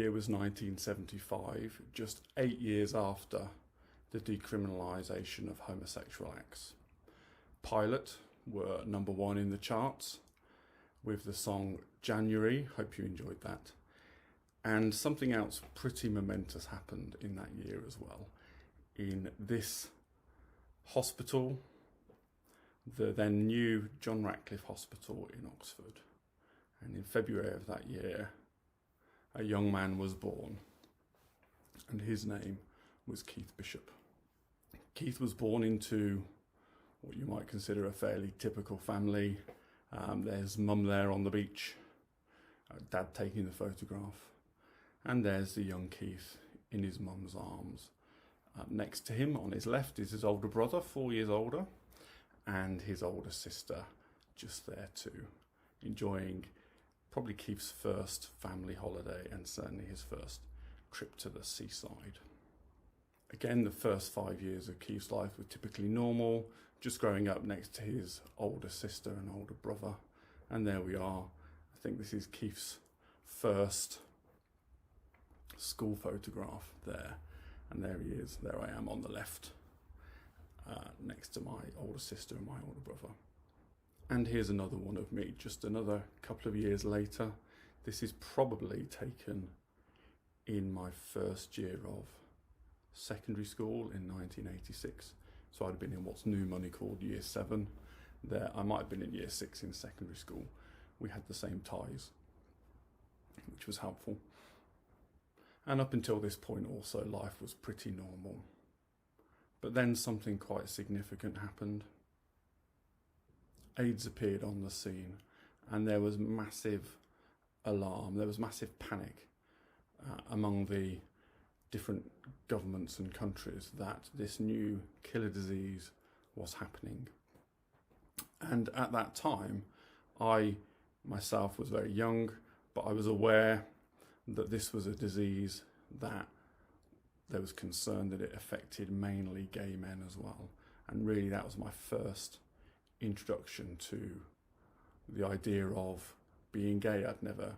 year was 1975, just 8 years after the decriminalisation of homosexual acts. Pilot were #1 in the charts with the song January, hope you enjoyed that. And something else pretty momentous happened in that year as well. In this hospital, the then new John Ratcliffe Hospital in Oxford. And in February of that year, a young man was born, and his name was Keith Bishop. Keith was born into what you might consider a fairly typical family. There's mum there on the beach, dad taking the photograph, and there's the young Keith in his mum's arms. Next to him on his left is his older brother, 4 years older, and his older sister just there too, enjoying probably Keith's first family holiday and certainly his first trip to the seaside. Again, the first 5 years of Keith's life were typically normal, just growing up next to his older sister and older brother. And there we are. I think this is Keith's first school photograph there. And there he is, there I am on the left, next to my older sister and my older brother. And here's another one of me, just another couple of years later. This is probably taken in my first year of secondary school in 1986. So I'd have been in what's new money called year 7. There, I might have been in year 6 in secondary school. We had the same ties, which was helpful. And up until this point also, life was pretty normal. But then something quite significant happened. AIDS appeared on the scene, and there was massive alarm, there was massive panic among the different governments and countries that this new killer disease was happening. And at that time, I myself was very young, but I was aware that this was a disease that there was concern that it affected mainly gay men as well. And really that was my first introduction to the idea of being gay. I'd never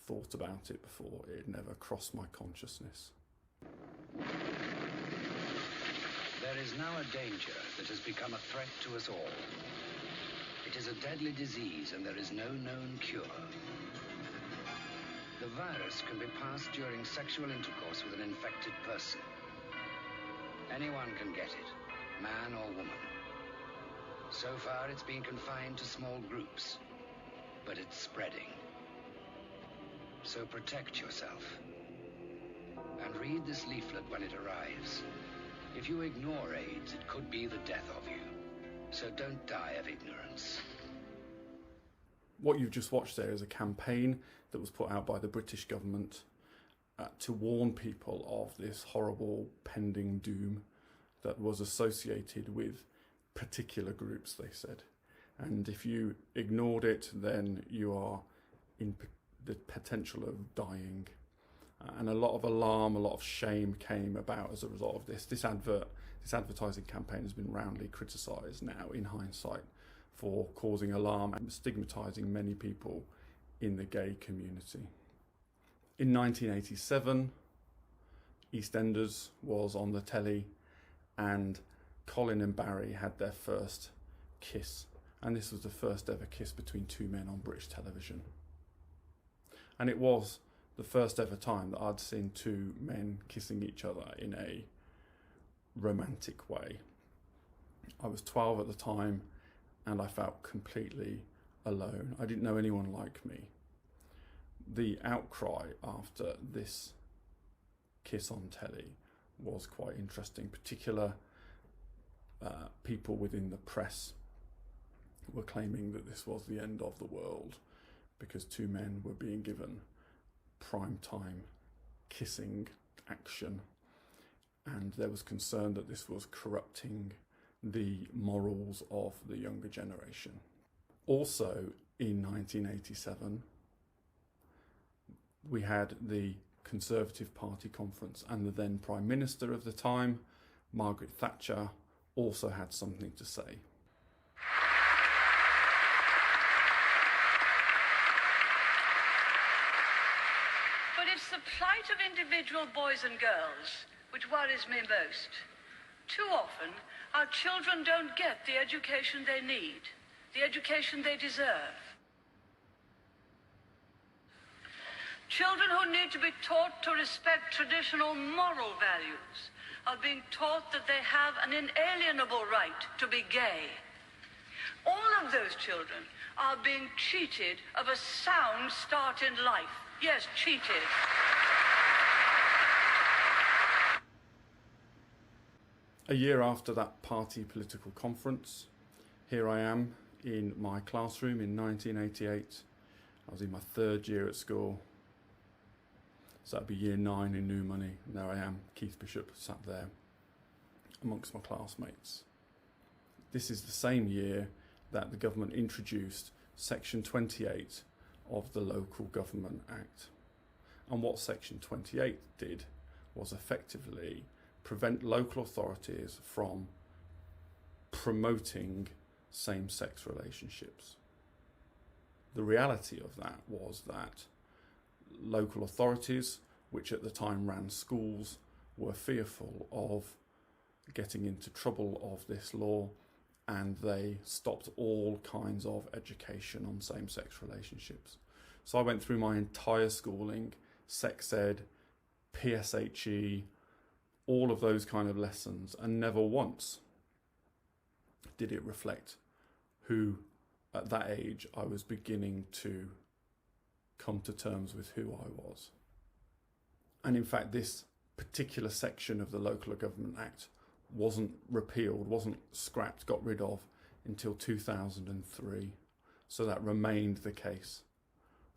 thought about it before. It had never crossed my consciousness. There is now a danger that has become a threat to us all. It is a deadly disease and there is no known cure. The virus can be passed during sexual intercourse with an infected person. Anyone can get it, man or woman. So far, it's been confined to small groups, but it's spreading. So protect yourself. And read this leaflet when it arrives. If you ignore AIDS, it could be the death of you. So don't die of ignorance. What you've just watched there is a campaign that was put out by the British government to warn people of this horrible pending doom that was associated with particular groups, they said. And if you ignored it, then you are in the potential of dying. And a lot of alarm, a lot of shame came about as a result of this. This advertising campaign has been roundly criticised now in hindsight for causing alarm and stigmatising many people in the gay community. In 1987, EastEnders was on the telly and Colin and Barry had their first kiss. And this was the first ever kiss between two men on British television. And it was the first ever time that I'd seen two men kissing each other in a romantic way. I was 12 at the time and I felt completely alone. I didn't know anyone like me. The outcry after this kiss on telly was quite interesting. Particular people within the press were claiming that this was the end of the world because two men were being given prime time kissing action, and there was concern that this was corrupting the morals of the younger generation. Also in 1987 we had the Conservative Party conference, and the then Prime Minister of the time, Margaret Thatcher, also had something to say. But if the plight of individual boys and girls which worries me most. Too often, our children don't get the education they need, the education they deserve. Children who need to be taught to respect traditional moral values are being taught that they have an inalienable right to be gay. All of those children are being cheated of a sound start in life. Yes, cheated. A year after that party political conference, here I am in my classroom in 1988. I was in my third year at school. So that'd be year 9 in New Money. And there I am, Keith Bishop, sat there amongst my classmates. This is the same year that the government introduced Section 28 of the Local Government Act. And what Section 28 did was effectively prevent local authorities from promoting same-sex relationships. The reality of that was that local authorities, which at the time ran schools, were fearful of getting into trouble of this law, and they stopped all kinds of education on same-sex relationships. So I went through my entire schooling, sex ed, PSHE, all of those kind of lessons, and never once did it reflect who, at that age, I was beginning to come to terms with who I was. And in fact, this particular section of the Local Government Act wasn't repealed, wasn't scrapped, got rid of until 2003. So that remained the case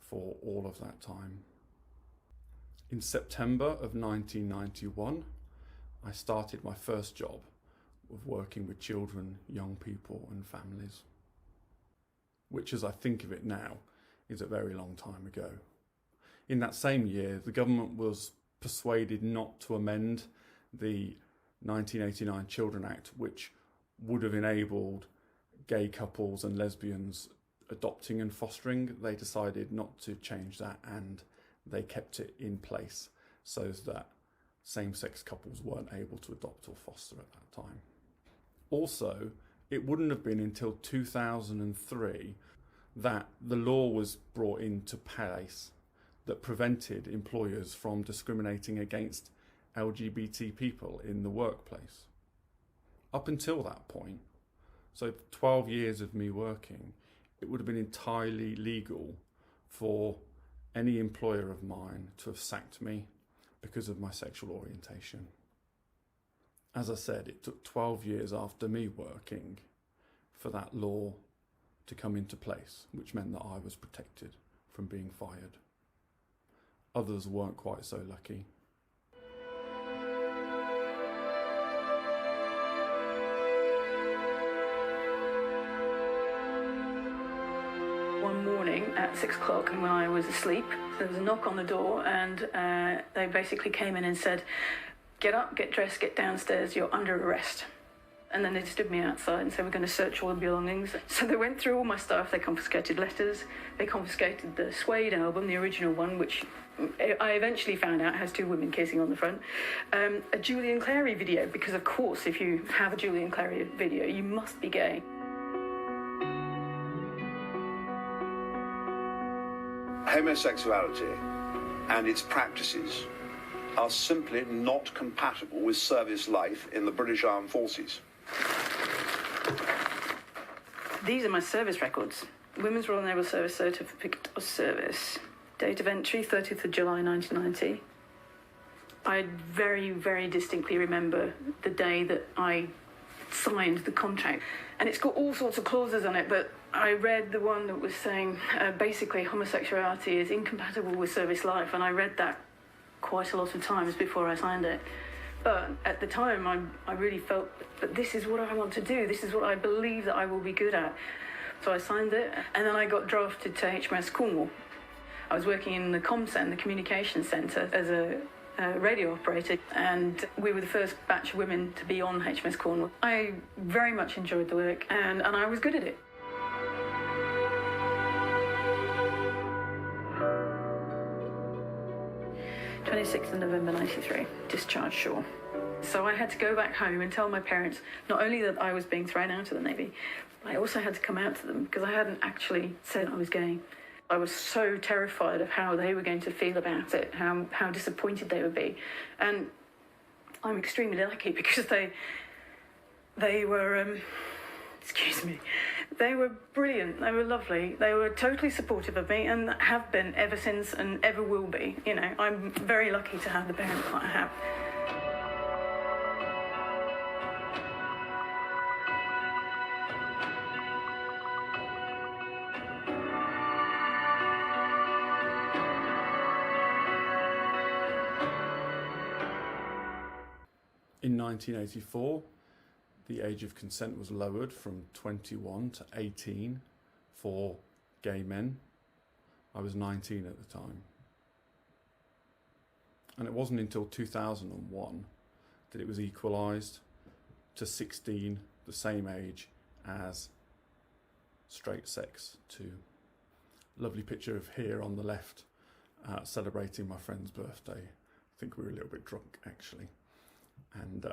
for all of that time. In September of 1991, I started my first job of working with children, young people and families, which, as I think of it now, is a very long time ago. In that same year, the government was persuaded not to amend the 1989 Children Act, which would have enabled gay couples and lesbians adopting and fostering. They decided not to change that, and they kept it in place so that same-sex couples weren't able to adopt or foster at that time. Also, it wouldn't have been until 2003 that the law was brought into place that prevented employers from discriminating against LGBT people in the workplace. Up until that point, so 12 years of me working, it would have been entirely legal for any employer of mine to have sacked me because of my sexual orientation. As I said, it took 12 years after me working for that law to come into place, which meant that I was protected from being fired. Others weren't quite so lucky. One morning at 6 o'clock when I was asleep, there was a knock on the door, and they basically came in and said, "Get up, get dressed, get downstairs, you're under arrest." And then they stood me outside and said, "We're going to search all the belongings." So they went through all my stuff. They confiscated letters. They confiscated the Suede album, the original one, which I eventually found out has 2 women kissing on the front. A Julian Clary video, because of course, if you have a Julian Clary video, you must be gay. Homosexuality and its practices are simply not compatible with service life in the British Armed Forces. These are my service records. Women's Royal Naval Service Certificate of Service. Date of entry, 30th of July 1990. I very, very distinctly remember the day that I signed the contract. And it's got all sorts of clauses on it, but I read the one that was saying basically homosexuality is incompatible with service life, and I read that quite a lot of times before I signed it. But at the time, I really felt that this is what I want to do. This is what I believe that I will be good at. So I signed it, and then I got drafted to HMS Cornwall. I was working in the ComCen, the communications centre, as a radio operator, and we were the first batch of women to be on HMS Cornwall. I very much enjoyed the work, and I was good at it. 26th of November 93, discharged shore. So I had to go back home and tell my parents not only that I was being thrown out of the Navy, but I also had to come out to them because I hadn't actually said I was gay. I was so terrified of how they were going to feel about it, how disappointed they would be. And I'm extremely lucky because they were, excuse me, they were brilliant, they were lovely, they were totally supportive of me and have been ever since and ever will be. You know, I'm very lucky to have the parents that I have. In 1984, the age of consent was lowered from 21 to 18 for gay men. I was 19 at the time. And it wasn't until 2001 that it was equalised to 16, the same age as straight sex too. Lovely picture of here on the left, celebrating my friend's birthday. I think we were a little bit drunk actually. And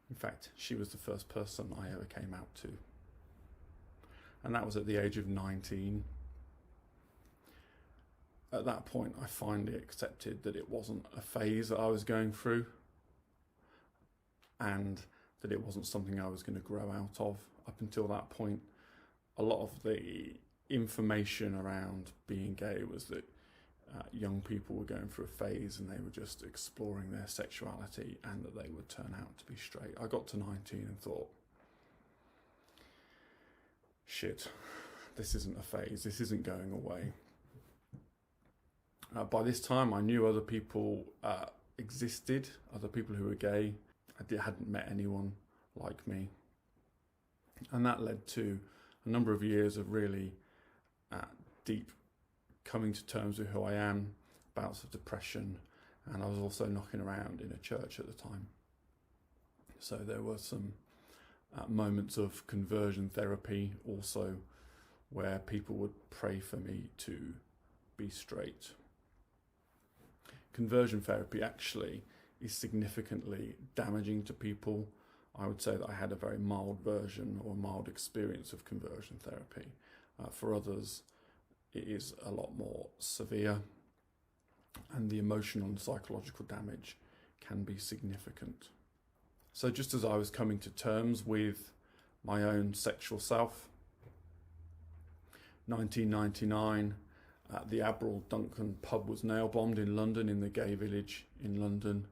in fact, she was the first person I ever came out to. And that was at the age of 19. At that point, I finally accepted that it wasn't a phase that I was going through and that it wasn't something I was going to grow out of. Up until that point, a lot of the information around being gay was that young people were going through a phase and they were just exploring their sexuality and that they would turn out to be straight. I got to 19 and thought, shit, this isn't a phase, this isn't going away. By this time I knew other people existed, other people who were gay. I hadn't met anyone like me. And that led to a number of years of really deep coming to terms with who I am, bouts of depression, and I was also knocking around in a church at the time. So there were some moments of conversion therapy also where people would pray for me to be straight. Conversion therapy actually is significantly damaging to people. I would say that I had a very mild version or mild experience of conversion therapy. For others, it is a lot more severe, and the emotional and psychological damage can be significant. So just as I was coming to terms with my own sexual self, 1999, the Admiral Duncan pub was nail-bombed in London, in the gay village in London.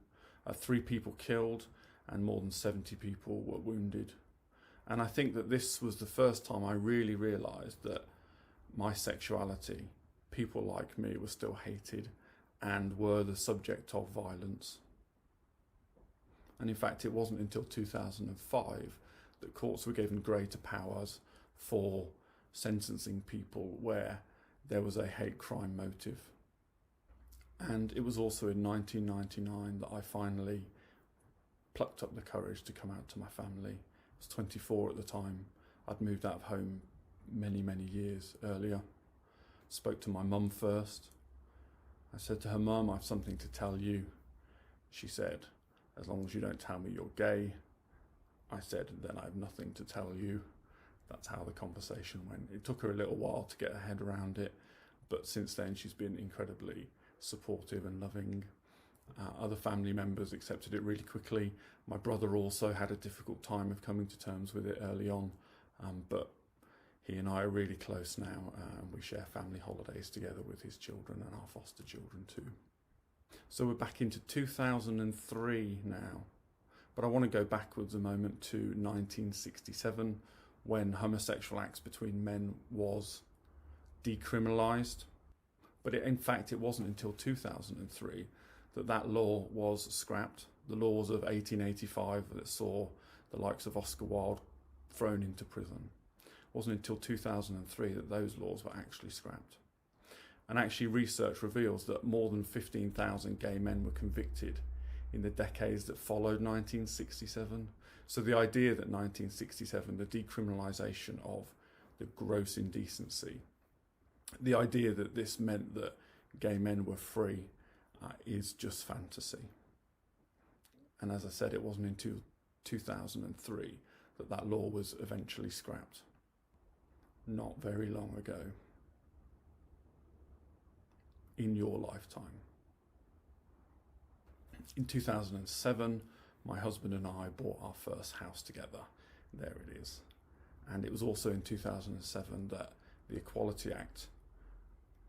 3 people killed and more than 70 people were wounded. And I think that this was the first time I really realised that my sexuality, people like me were still hated and were the subject of violence. And in fact, it wasn't until 2005 that courts were given greater powers for sentencing people where there was a hate crime motive. And it was also in 1999 that I finally plucked up the courage to come out to my family. I was 24 at the time. I'd moved out of home many years earlier. Spoke to my mum first. I said to her, "Mum, I have something to tell you." She said, "As long as you don't tell me you're gay." I said, "Then I have nothing to tell you." That's how the conversation went. It took her a little while to get her head around it, but since then she's been incredibly supportive and loving. Other family members accepted it really quickly. My brother also had a difficult time of coming to terms with it early on, but he and I are really close now, and we share family holidays together with his children and our foster children too. So we're back into 2003 now, but I want to go backwards a moment to 1967, when homosexual acts between men was decriminalised. But in fact, it wasn't until 2003 that law was scrapped. The laws of 1885 that saw the likes of Oscar Wilde thrown into prison. It wasn't until 2003 that those laws were actually scrapped. And actually research reveals that more than 15,000 gay men were convicted in the decades that followed 1967. So the idea that 1967, the decriminalisation of the gross indecency, the idea that this meant that gay men were free is just fantasy. And as I said, it wasn't until 2003 that law was eventually scrapped. Not very long ago. In your lifetime. In 2007, my husband and I bought our first house together. There it is. And it was also in 2007 that the Equality Act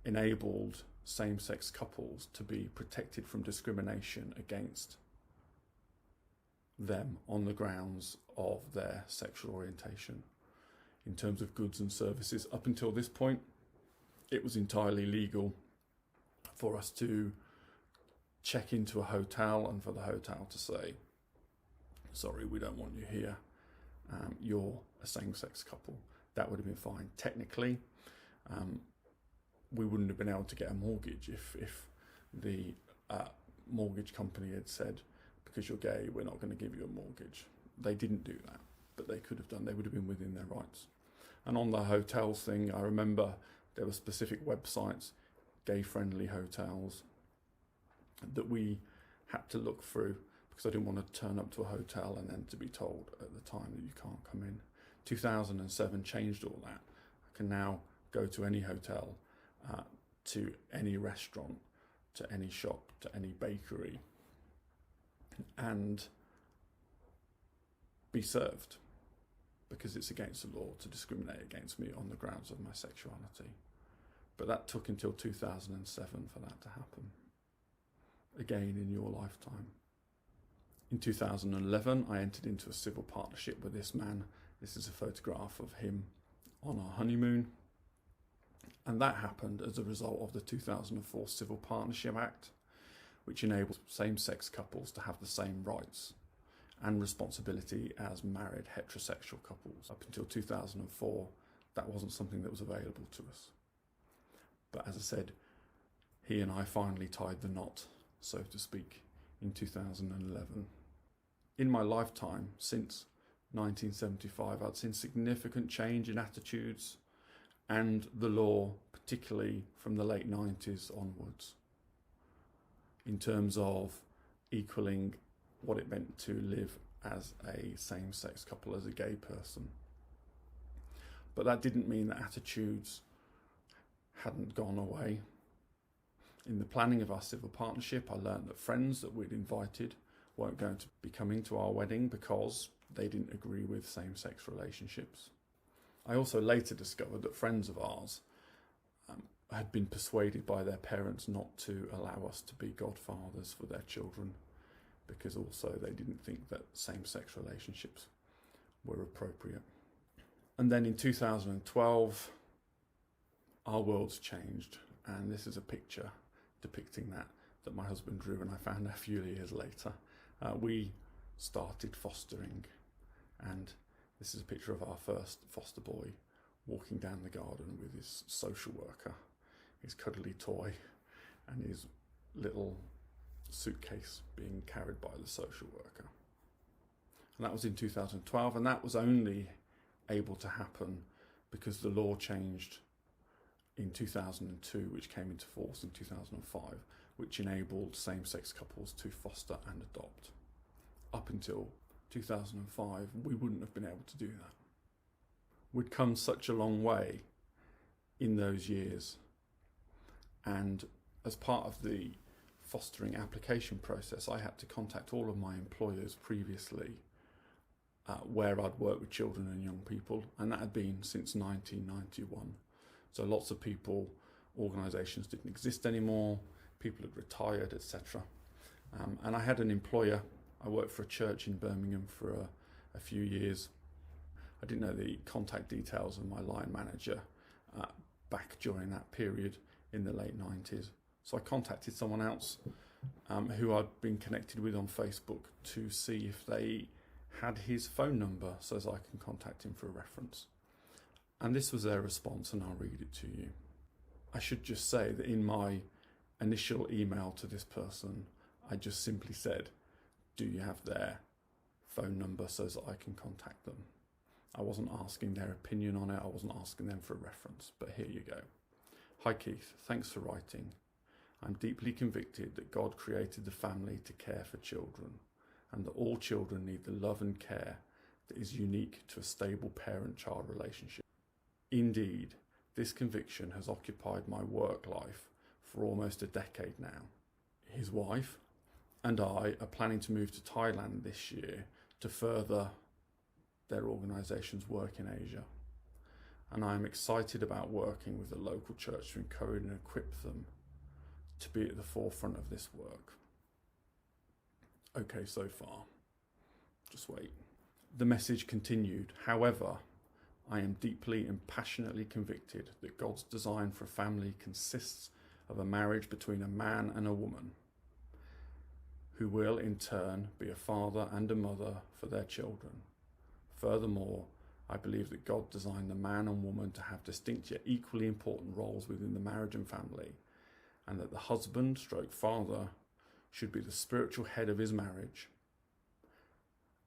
enabled same-sex couples to be protected from discrimination against them on the grounds of their sexual orientation. In terms of goods and services, up until this point, it was entirely legal for us to check into a hotel and for the hotel to say, sorry, we don't want you here. You're a same-sex couple. That would have been fine. Technically, we wouldn't have been able to get a mortgage if the mortgage company had said, because you're gay, we're not going to give you a mortgage. They didn't do that, but they could have done. They would have been within their rights. And on the hotels thing, I remember there were specific websites, gay-friendly hotels, that we had to look through, because I didn't want to turn up to a hotel and then to be told at the time that you can't come in. 2007 changed all that. I can now go to any hotel, to any restaurant, to any shop, to any bakery, and be served, because it's against the law to discriminate against me on the grounds of my sexuality. But that took until 2007 for that to happen. Again, in your lifetime. In 2011, I entered into a civil partnership with this man. This is a photograph of him on our honeymoon. And that happened as a result of the 2004 Civil Partnership Act, which enables same-sex couples to have the same rights and responsibility as married heterosexual couples. Up until 2004, that wasn't something that was available to us. But as I said, he and I finally tied the knot, so to speak, in 2011. In my lifetime, since 1975, I'd seen significant change in attitudes and the law, particularly from the late 90s onwards, in terms of equaling what it meant to live as a same-sex couple, as a gay person. But that didn't mean that attitudes hadn't gone away. In the planning of our civil partnership, I learned that friends that we'd invited weren't going to be coming to our wedding because they didn't agree with same-sex relationships. I also later discovered that friends of ours had been persuaded by their parents not to allow us to be godfathers for their children, because also they didn't think that same-sex relationships were appropriate. And then in 2012, our worlds changed, and this is a picture depicting that my husband drew, and I found a few years later. We started fostering, and this is a picture of our first foster boy walking down the garden with his social worker, his cuddly toy, and his little suitcase being carried by the social worker. And that was in 2012, and that was only able to happen because the law changed in 2002, which came into force in 2005, which enabled same-sex couples to foster and adopt. Up until 2005, we wouldn't have been able to do that. We'd come such a long way in those years, and as part of the fostering application process, I had to contact all of my employers previously where I'd worked with children and young people, and that had been since 1991. So lots of people, organisations didn't exist anymore, people had retired, etc. And I had an employer. I worked for a church in Birmingham for a few years. I didn't know the contact details of my line manager back during that period in the late 90s. So I contacted someone else who I'd been connected with on Facebook to see if they had his phone number so as I can contact him for a reference. And this was their response, and I'll read it to you. I should just say that in my initial email to this person, I just simply said, do you have their phone number so that I can contact them? I wasn't asking their opinion on it, I wasn't asking them for a reference, but here you go. Hi Keith, thanks for writing. I'm deeply convicted that God created the family to care for children, and that all children need the love and care that is unique to a stable parent-child relationship. Indeed, this conviction has occupied my work life for almost a decade now. His wife and I are planning to move to Thailand this year to further their organisation's work in Asia. And I am excited about working with the local church to encourage and equip them to be at the forefront of this work. Okay, so far. Just wait. The message continued. However, I am deeply and passionately convicted that God's design for a family consists of a marriage between a man and a woman, who will in turn be a father and a mother for their children. Furthermore, I believe that God designed the man and woman to have distinct yet equally important roles within the marriage and family, and that the husband/father should be the spiritual head of his marriage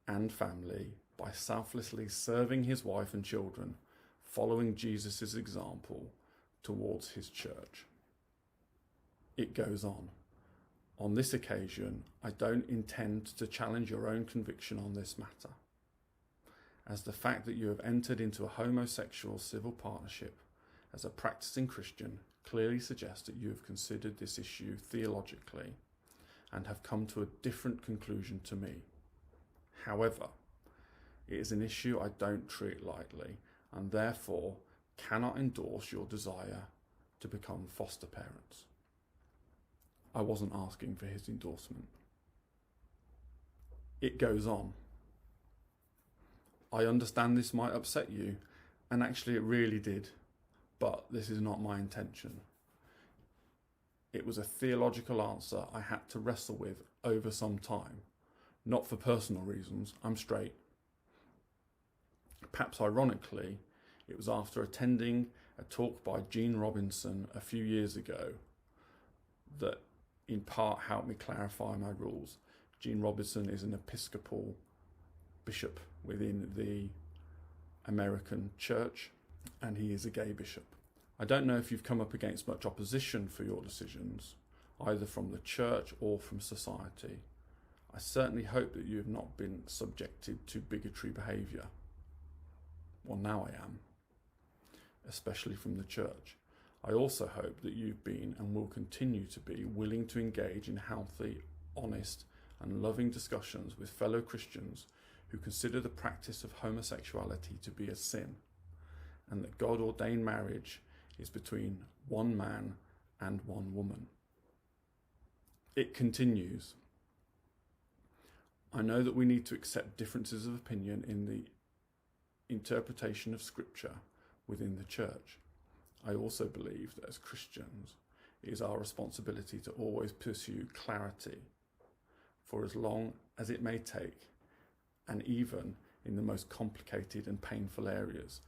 and family by selflessly serving his wife and children, following Jesus' example towards his church. It goes on. On this occasion, I don't intend to challenge your own conviction on this matter, as the fact that you have entered into a homosexual civil partnership as a practicing Christian clearly suggests that you have considered this issue theologically and have come to a different conclusion to me. However, it is an issue I don't treat lightly and therefore cannot endorse your desire to become foster parents. I wasn't asking for his endorsement. It goes on. I understand this might upset you, and actually it really did, but this is not my intention. It was a theological answer I had to wrestle with over some time, not for personal reasons. I'm straight. Perhaps ironically, it was after attending a talk by Gene Robinson a few years ago that in part helped me clarify my rules. Gene Robinson is an Episcopal bishop within the American church, and he is a gay bishop. I don't know if you've come up against much opposition for your decisions, either from the church or from society. I certainly hope that you have not been subjected to bigotry behaviour. Well, now I am, especially from the church. I also hope that you've been and will continue to be willing to engage in healthy, honest and loving discussions with fellow Christians who consider the practice of homosexuality to be a sin, and that God-ordained marriage is between one man and one woman. It continues. I know that we need to accept differences of opinion in the interpretation of Scripture within the church. I also believe that as Christians, it is our responsibility to always pursue clarity for as long as it may take, and even in the most complicated and painful areas.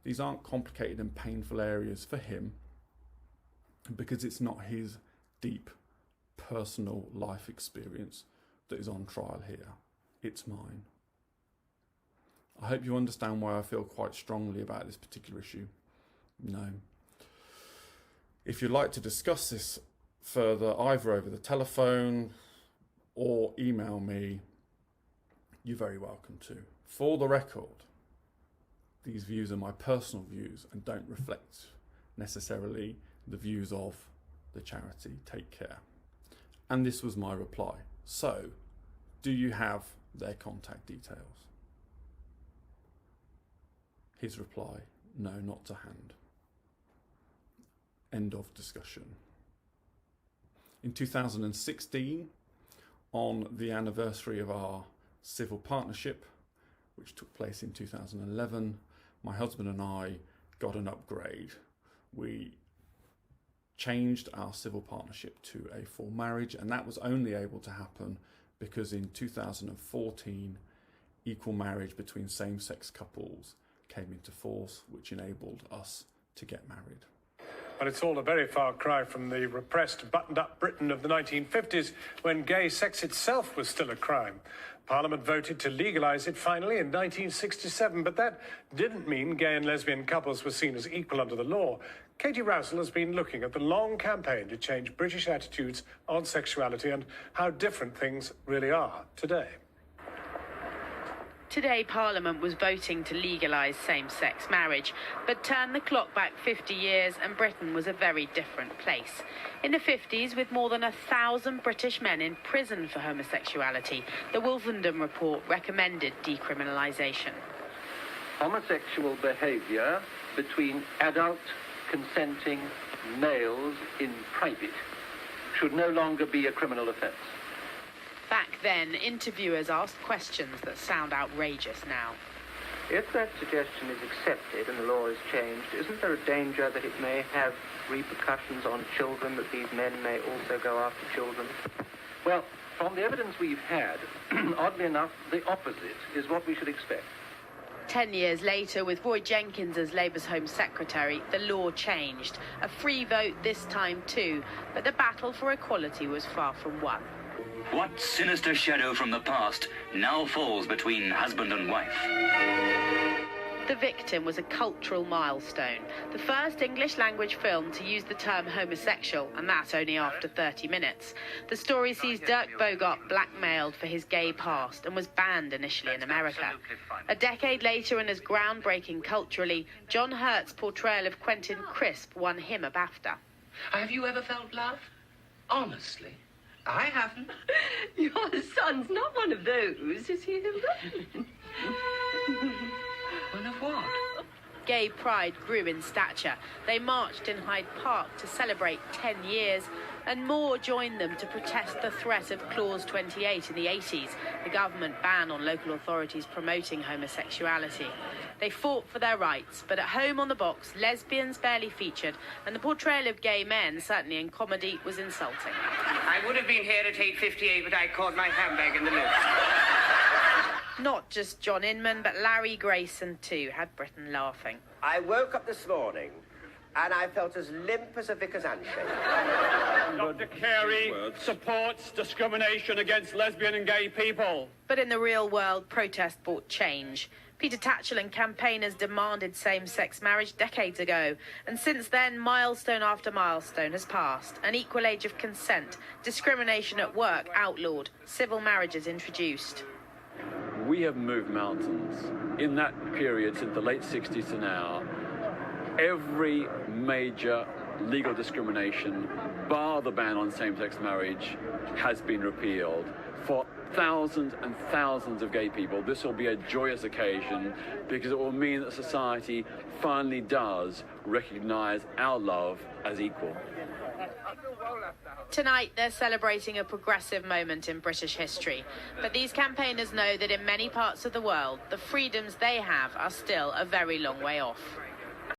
These aren't complicated and painful areas for him because it's not his deep personal life experience that is on trial here. It's mine. I hope you understand why I feel quite strongly about this particular issue. No. If you'd like to discuss this further, either over the telephone or email me, you're very welcome to. For the record, these views are my personal views and don't reflect necessarily the views of the charity. Take care. And this was my reply. So, do you have their contact details? His reply, no, not to hand. End of discussion. In 2016, on the anniversary of our civil partnership, which took place in 2011, my husband and I got an upgrade. We changed our civil partnership to a full marriage, and that was only able to happen because in 2014, equal marriage between same-sex couples came into force, which enabled us to get married. Well, it's all a very far cry from the repressed, buttoned-up Britain of the 1950s, when gay sex itself was still a crime. Parliament voted to legalise it finally in 1967, but that didn't mean gay and lesbian couples were seen as equal under the law. Katie Rousell has been looking at the long campaign to change British attitudes on sexuality and how different things really are today. Today, Parliament was voting to legalise same-sex marriage, but turn the clock back 50 years and Britain was a very different place. In the 50s, with more than 1,000 British men in prison for homosexuality, the Wolfenden Report recommended decriminalisation. Homosexual behaviour between adult, consenting males in private should no longer be a criminal offence. Back then, interviewers asked questions that sound outrageous now. If that suggestion is accepted and the law is changed, isn't there a danger that it may have repercussions on children, that these men may also go after children? Well, from the evidence we've had, oddly enough, the opposite is what we should expect. 10 years later, with Roy Jenkins as Labour's Home Secretary, the law changed. A free vote this time too, but the battle for equality was far from won. What sinister shadow from the past now falls between husband and wife? The Victim was a cultural milestone, the first English-language film to use the term homosexual, and that only after 30 minutes. The story sees Dirk Bogarde blackmailed for his gay past and was banned initially in America. A decade later, and as groundbreaking culturally, John Hurt's portrayal of Quentin Crisp won him a BAFTA. Have you ever felt love? Honestly? I haven't. Your son's not one of those, is he, Hilda? One of what? Gay pride grew in stature. They marched in Hyde Park to celebrate 10 years, and more joined them to protest the threat of Clause 28 in the 80s, the government ban on local authorities promoting homosexuality. They fought for their rights, but at home on the box, lesbians barely featured, and the portrayal of gay men, certainly in comedy, was insulting. I would have been here at 8:58, but I caught my handbag in the lift. Not just John Inman, but Larry Grayson too had Britain laughing. I woke up this morning and I felt as limp as a vicar's handshake. Dr. Carey supports discrimination against lesbian and gay people. But in the real world, protest brought change. Peter Tatchell and campaigners demanded same-sex marriage decades ago, and since then, milestone after milestone has passed. An equal age of consent, discrimination at work outlawed, civil marriages introduced. We have moved mountains. In that period, since the late 60s to now, every major legal discrimination, bar the ban on same-sex marriage, has been repealed. For thousands and thousands of gay people, this will be a joyous occasion because it will mean that society finally does recognize our love as equal. Tonight, they're celebrating a progressive moment in British history. But these campaigners know that in many parts of the world, the freedoms they have are still a very long way off.